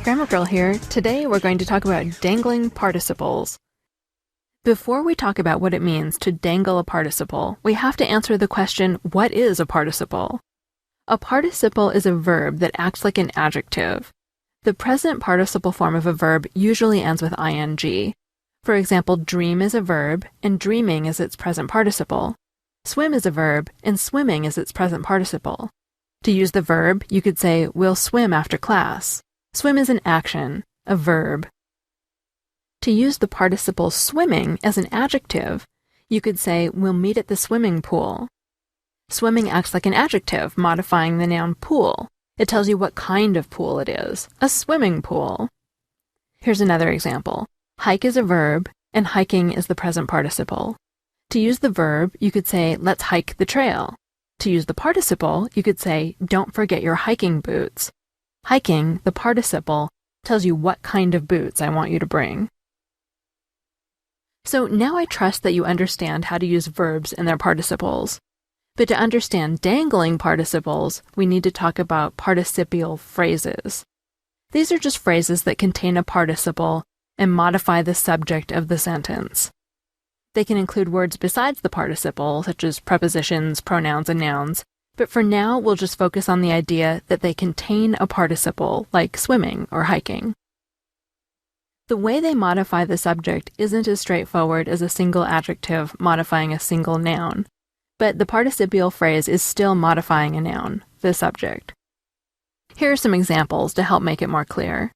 Grammar Girl here. Today we're going to talk about dangling participles. Before we talk about what it means to dangle a participle, we have to answer the question, what is a participle? A participle is a verb that acts like an adjective. The present participle form of a verb usually ends with ing. For example, dream is a verb, and dreaming is its present participle. Swim is a verb, and swimming is its present participle. To use the verb, you could say, we'll swim after class. Swim is an action, a verb. To use the participle swimming as an adjective, you could say, we'll meet at the swimming pool. Swimming acts like an adjective, modifying the noun pool. It tells you what kind of pool it is, a swimming pool. Here's another example. Hike is a verb, and hiking is the present participle. To use the verb, you could say, let's hike the trail. To use the participle, you could say, don't forget your hiking boots. Hiking, the participle, tells you what kind of boots I want you to bring. So now I trust that you understand how to use verbs and their participles. But to understand dangling participles, we need to talk about participial phrases. These are just phrases that contain a participle and modify the subject of the sentence. They can include words besides the participle, such as prepositions, pronouns, and nouns, but for now we'll just focus on the idea that they contain a participle, like swimming or hiking. The way they modify the subject isn't as straightforward as a single adjective modifying a single noun, but the participial phrase is still modifying a noun, the subject. Here are some examples to help make it more clear.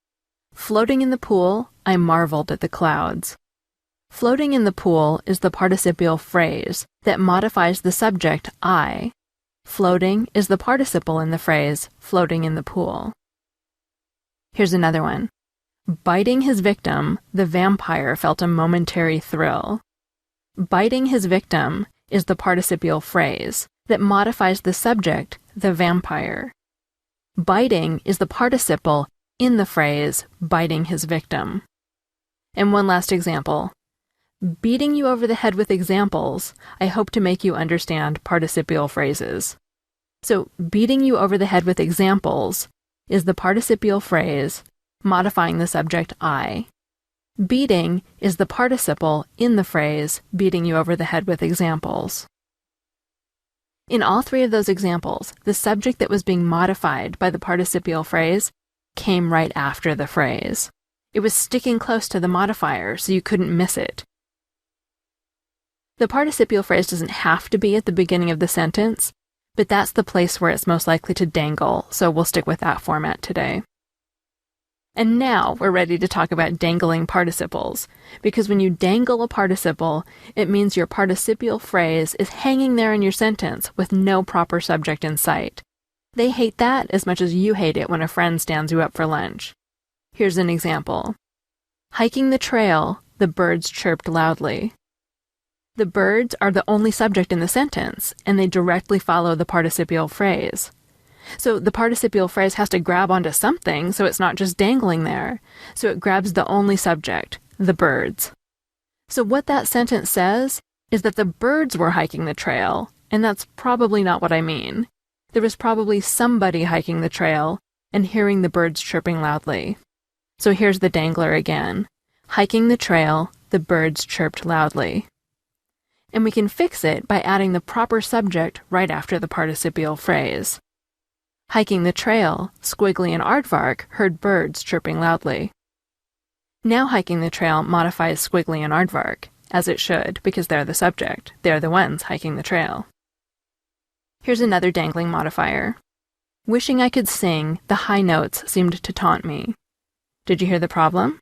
Floating in the pool, I marveled at the clouds. Floating in the pool is the participial phrase that modifies the subject I. Floating is the participle in the phrase floating in the pool. Here's another one. Biting his victim, the vampire felt a momentary thrill. Biting his victim is the participial phrase that modifies the subject, the vampire. Biting is the participle in the phrase biting his victim. And one last example. Beating you over the head with examples, I hope to make you understand participial phrases. So, beating you over the head with examples is the participial phrase modifying the subject I. Beating is the participle in the phrase beating you over the head with examples. In all three of those examples, the subject that was being modified by the participial phrase came right after the phrase. It was sticking close to the modifier, so you couldn't miss it. The participial phrase doesn't have to be at the beginning of the sentence, but that's the place where it's most likely to dangle, so we'll stick with that format today. And now we're ready to talk about dangling participles, because when you dangle a participle, it means your participial phrase is hanging there in your sentence with no proper subject in sight. They hate that as much as you hate it when a friend stands you up for lunch. Here's an example. Hiking the trail, the birds chirped loudly. The birds are the only subject in the sentence, and they directly follow the participial phrase. So the participial phrase has to grab onto something so it's not just dangling there. So it grabs the only subject, the birds. So what that sentence says is that the birds were hiking the trail, and that's probably not what I mean. There was probably somebody hiking the trail and hearing the birds chirping loudly. So here's the dangler again. Hiking the trail, the birds chirped loudly. And we can fix it by adding the proper subject right after the participial phrase. Hiking the trail, Squiggly and Aardvark heard birds chirping loudly. Now hiking the trail modifies Squiggly and Aardvark, as it should, because they're the subject. They're the ones hiking the trail. Here's another dangling modifier. Wishing I could sing, the high notes seemed to taunt me. Did you hear the problem?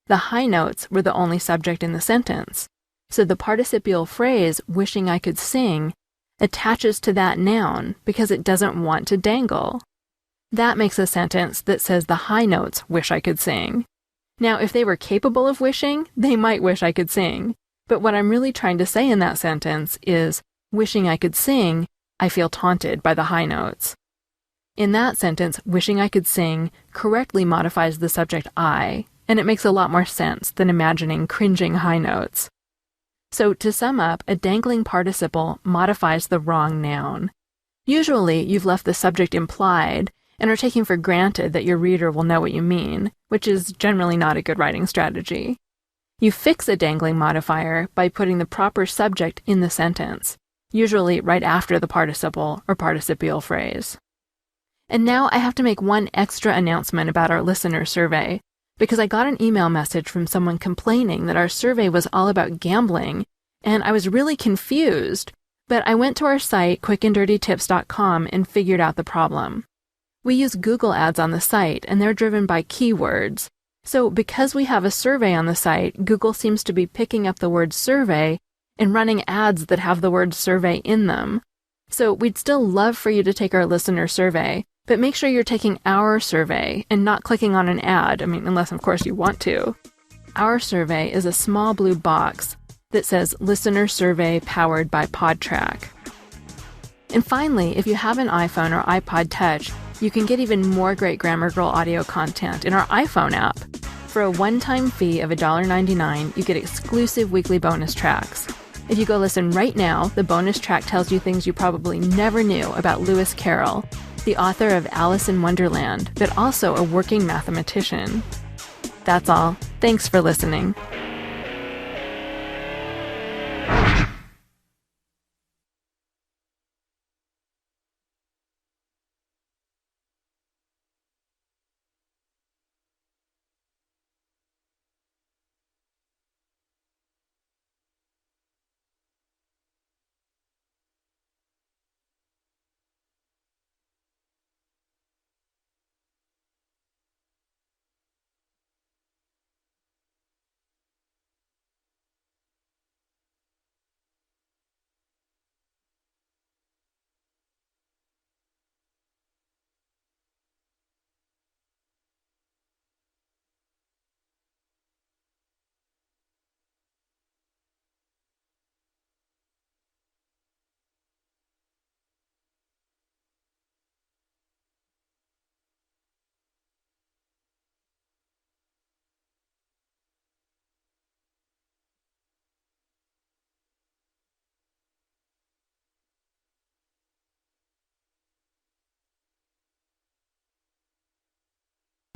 The high notes were the only subject in the sentence, so the participial phrase, wishing I could sing, attaches to that noun because it doesn't want to dangle. That makes a sentence that says the high notes wish I could sing. Now, if they were capable of wishing, they might wish I could sing. But what I'm really trying to say in that sentence is, wishing I could sing, I feel taunted by the high notes. In that sentence, wishing I could sing correctly modifies the subject I, and it makes a lot more sense than imagining cringing high notes. So to sum up, a dangling participle modifies the wrong noun. Usually, you've left the subject implied, and are taking for granted that your reader will know what you mean, which is generally not a good writing strategy. You fix a dangling modifier by putting the proper subject in the sentence, usually right after the participle or participial phrase. And now I have to make one extra announcement about our listener survey, because I got an email message from someone complaining that our survey was all about gambling, and I was really confused, but I went to our site, quickanddirtytips.com, and figured out the problem. We use Google ads on the site, and they're driven by keywords. So because we have a survey on the site, Google seems to be picking up the word survey and running ads that have the word survey in them. So we'd still love for you to take our listener survey, but make sure you're taking our survey and not clicking on an ad, unless of course you want to. Our survey is a small blue box that says Listener Survey Powered by PodTrack. And finally, if you have an iPhone or iPod Touch, you can get even more great Grammar Girl audio content in our iPhone app. For a one-time fee of $1.99, you get exclusive weekly bonus tracks. If you go listen right now, the bonus track tells you things you probably never knew about Lewis Carroll, the author of Alice in Wonderland, but also a working mathematician. That's all. Thanks for listening.